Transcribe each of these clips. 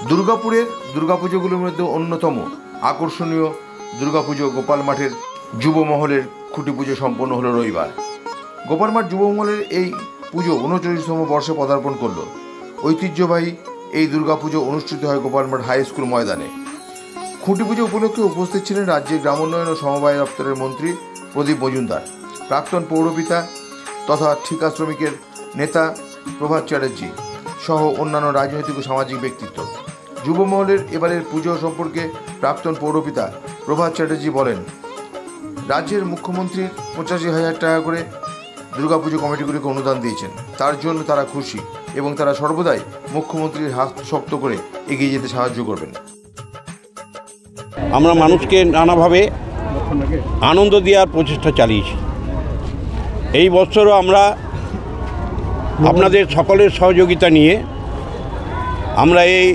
দুর্গাপুরের দুর্গাপুজোগুলোর মধ্যে অন্যতম আকর্ষণীয় দুর্গাপুজো গোপাল মাঠের যুব মহলের খুঁটি পুজো সম্পন্ন হলো রবিবার। গোপাল মাঠ যুব মহলের এই পুজো ৩৯তম বর্ষে পদার্পণ করল। ঐতিহ্যবাহী এই দুর্গাপুজো অনুষ্ঠিত হয় গোপাল মাঠ হাই স্কুল ময়দানে। খুঁটি পুজো উপলক্ষে উপস্থিত ছিলেন রাজ্যের গ্রামোন্নয়ন ও সমবায় দপ্তরের মন্ত্রী প্রদীপ মজুমদার, প্রাক্তন পৌরপিতা তথা ঠিকা শ্রমিকের নেতা প্রভাত চ্যাটার্জি সহ অন্যান্য রাজনৈতিক ও সামাজিক ব্যক্তিত্ব। যুব মহলের এবারের পুজো সম্পর্কে প্রাক্তন পৌরপিতা প্রভাত চ্যাটার্জি বলেন, রাজ্যের মুখ্যমন্ত্রীর ৮৫,০০০ টাকা করে দুর্গাপুজো কমিটিগুলিকে অনুদান দিয়েছেন। তার জন্য তারা খুশি এবং তারা সর্বদাই মুখ্যমন্ত্রীর হাত শক্ত করে এগিয়ে যেতে সাহায্য করবেন। আমরা মানুষকে নানাভাবে আনন্দ দেওয়ার প্রচেষ্টা চালিয়েছি। এই বছরও আমরা আপনাদের সকলের সহযোগিতা নিয়ে আমরা এই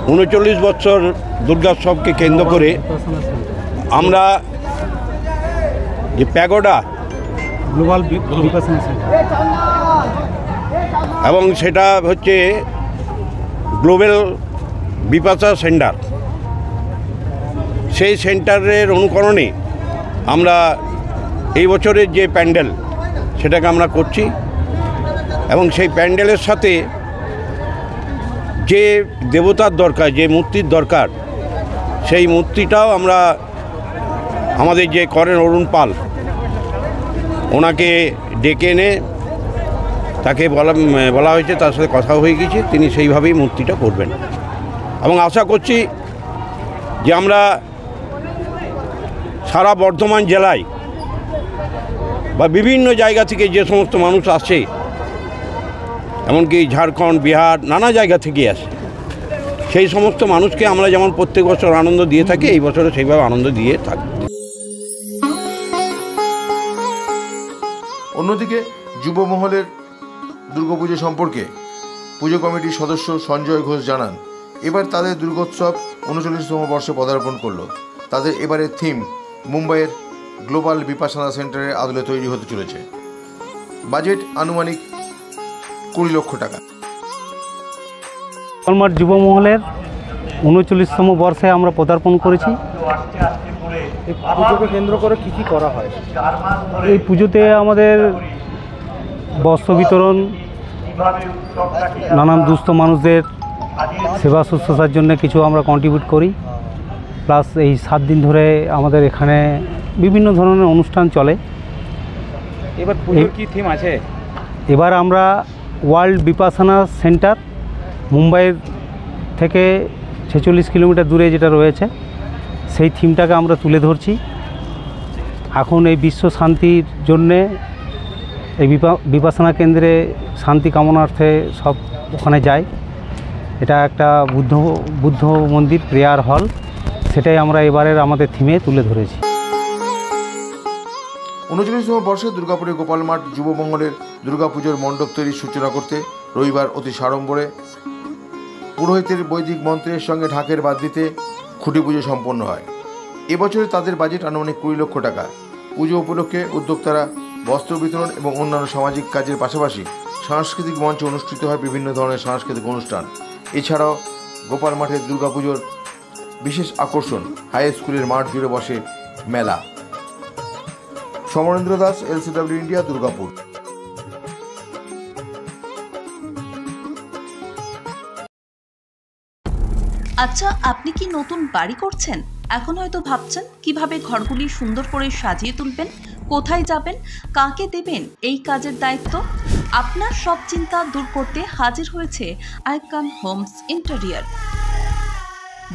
৩৯ বছর দুর্গোৎসবকে কেন্দ্র করে আমরা যে প্যাগোডা গ্লোবাল বিপাসনা সেন্টার এবং সেটা হচ্ছে গ্লোবাল বিপাসনা সেন্টার, সেই সেন্টারের অনুকরণে আমরা এই বছরের যে প্যান্ডেল সেটাকে আমরা করছি এবং সেই প্যান্ডেলের সাথে যে দেবতার দরকার, যে মূর্তির দরকার, সেই মূর্তিটাও আমরা আমাদের যে করেন অরুণ পাল ওনাকে ডেকে এনে তাকে বলা হয়েছে, তার সাথে কথা হয়ে গেছে, তিনি সেইভাবেই মূর্তিটা করবেন এবং আশা করছি যে আমরা সারা বর্ধমান জেলায় বা বিভিন্ন জায়গা থেকে যে সমস্ত মানুষ আসে, এমনকি ঝাড়খণ্ড, বিহার, নানা জায়গা থেকে আসে, সেই সমস্ত মানুষকে আমরা যেমন প্রত্যেক বছর আনন্দ দিয়ে থাকি, এই বছরও সেইভাবে আনন্দ দিয়ে থাকি। অন্যদিকে যুব মহলের দুর্গাপুজো সম্পর্কে পুজো কমিটির সদস্য সঞ্জয় ঘোষ জানান, এবার তাদের দুর্গোৎসব ৩৯তম বর্ষে পদার্পণ করলো। তাদের এবারের থিম মুম্বাইয়ের গ্লোবাল বিপাসনা সেন্টারের আদলে তৈরি হতে চলেছে। বাজেট আনুমানিক ২০ লক্ষ টাকা। গোপাল মাঠ যুব মহলের ৩৯তম বর্ষে আমরা পদার্পণ করেছি। এই পুজোকে কেন্দ্র করে কী কী করা হয়? এই পুজোতে আমাদের বস্ত্র বিতরণ, নানান দুস্থ মানুষদের সেবা শুশ্রূষার জন্য কিছু আমরা কন্ট্রিবিউট করি, প্লাস এই 7 দিন ধরে আমাদের এখানে বিভিন্ন ধরনের অনুষ্ঠান চলে। এবার পুজোর কী থিম আছে? এবার আমরা ওয়ার্ল্ড বিপাসনা সেন্টার, মুম্বাইয়ের থেকে ৪৬ কিলোমিটার দূরে যেটা রয়েছে, সেই থিমটাকে আমরা তুলে ধরছি। এখন এই বিশ্ব শান্তির জন্যে এই বিপাসনা কেন্দ্রে শান্তি কামনার্থে সব ওখানে যায়। এটা একটা বুদ্ধ মন্দির, প্রেয়ার হল, সেটাই আমরা এবারের আমাদের থিমে তুলে ধরেছি। ৩৯তম বর্ষে দুর্গাপুরের গোপাল মাঠ যুব মহলের দুর্গাপুজোর মণ্ডপ তৈরির সূচনা করতে রবিবার অতি সাড়ম্বরে পুরোহিতের বৈদিক মন্ত্রের সঙ্গে ঢাকের বাদ্যিতে খুঁটি পুজো সম্পন্ন হয়। এবছরে তাদের বাজেট আনুমানিক ২০ লক্ষ টাকা। পুজো উপলক্ষে উদ্যোক্তারা বস্ত্র বিতরণ এবং অন্যান্য সামাজিক কাজের পাশাপাশি সাংস্কৃতিক মঞ্চে অনুষ্ঠিত হয় বিভিন্ন ধরনের সাংস্কৃতিক অনুষ্ঠান। এছাড়াও গোপাল মাঠের দুর্গাপুজোর বিশেষ আকর্ষণ হাই স্কুলের মাঠ জুড়ে বসে মেলা। Samarendra Das, LCW India, Durgapur. আচ্ছা, আপনি কি নতুন বাড়ি করছেন? এখন হয়তো ভাবছেন কিভাবে ঘরগুলি সুন্দর করে সাজিয়ে তুলবেন, কোথায় যাবেন, কাকে দেবেন এই কাজের দায়িত্ব। আপনার সব চিন্তা দূর করতে হাজির হয়েছে Icon Homes interior.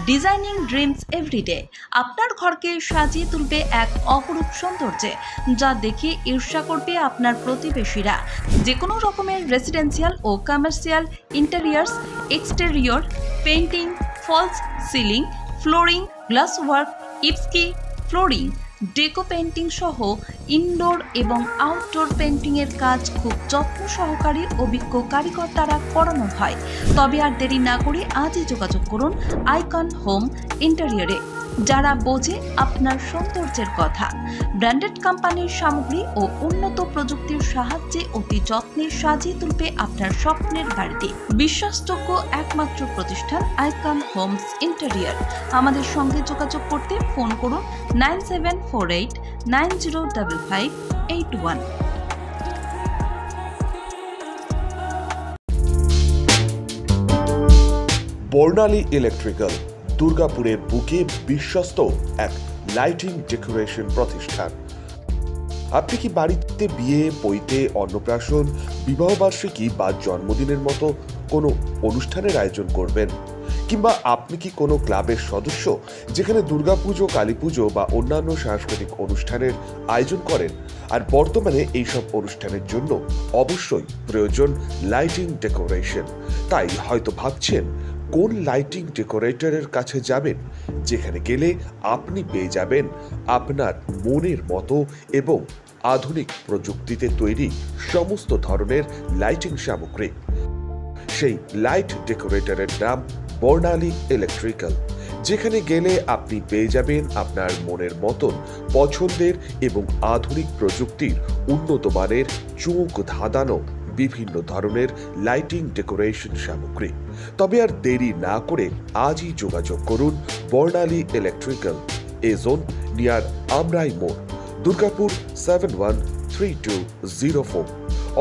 Designing dreams everyday আপনার ঘরকে সাজিয়ে তুলবে এক অপরূপ সৌন্দর্যে, যা দেখে ঈর্ষা করবে আপনার প্রতিবেশীরা। যে কোনো রকমের রেসিডেন্সিয়াল ও commercial interiors, exterior, painting, false ceiling, flooring, glass work, ইপস্কি ফ্লোরিং, ডেকো পেইন্টিং সহ ইনডোর এবং আউটডোর পেইন্টিংয়ের কাজ খুব যত্ন সহকারে অভিজ্ঞ কারিগর দ্বারা করানো হয়। তবে আর দেরি না করে আজই যোগাযোগ করুন আইকন হোম ইন্টেরিয়রে। যারা বোঝে আপনার সৌন্দর্যের কথা। ব্র্যান্ডেড কোম্পানির সামগ্রী ও উন্নত প্রযুক্তির সাহায্যে অতি যত্নে সাজিয়ে তুলবে আপনার স্বপ্নের বাড়িতে। বিশ্বাসযোগ্য একমাত্র প্রতিষ্ঠান আইকন হোমস ইন্টেরিয়র। আমাদের সঙ্গে যোগাযোগ করতে ফোন করুন 9748905581। বর্ণালী ইলেকট্রিক্যাল দুর্গাপুরের বুকে বিশ্বস্ত এক লাইটিং ডেকোরেশন প্রতিষ্ঠান। আপনি কি বাড়িতে বিয়ে, পৈতে, অন্নপ্রাশন, বিবাহবার্ষিকী বা জন্মদিনের মতো কোনো অনুষ্ঠানের আয়োজন করবেন? কিংবা আপনি কি কোনো ক্লাবের সদস্য যেখানে দুর্গাপুজো, কালীপুজো বা অন্যান্য সাংস্কৃতিক অনুষ্ঠানের আয়োজন করেন? আর বর্তমানে এইসব অনুষ্ঠানের জন্য অবশ্যই প্রয়োজন লাইটিং ডেকোরেশন। তাই হয়তো ভাবছেন কোন লাইটিং ডেকোরেটরের কাছে যাবেন, যেখানে গেলে আপনি পেয়ে যাবেন আপনার মনের মতো এবং আধুনিক প্রযুক্তিতে তৈরি সমস্ত ধরনের লাইটিং সামগ্রী। সেই লাইট ডেকোরেটরের নাম বর্ণালী ইলেকট্রিক্যাল, যেখানে গেলে আপনি পেয়ে যাবেন আপনার মনের মতন পছন্দের এবং আধুনিক প্রযুক্তির উন্নত মানের চোখ ধাঁধানো বিভিন্ন ধরনের লাইটিং ডেকোরেশন সামগ্রী। তবে আর দেরি না করে আজই যোগাযোগ করুন বর্ণালী ইলেকট্রিক্যাল, এজোন নিয়ার আমরাই মোড়, দুর্গাপুর 713204,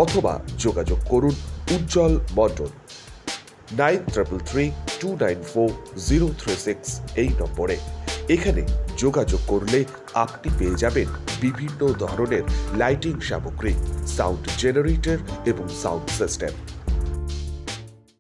অথবা যোগাযোগ করুন উজ্জ্বল মণ্ডল 9332940036 এই নম্বরে। এখানে যোগাযোগ করলে আপনি পেয়ে যাবেন বিভিন্ন ধরনের লাইটিং সামগ্রী, সাউন্ড জেনারেটর এবং সাউন্ড সিস্টেম।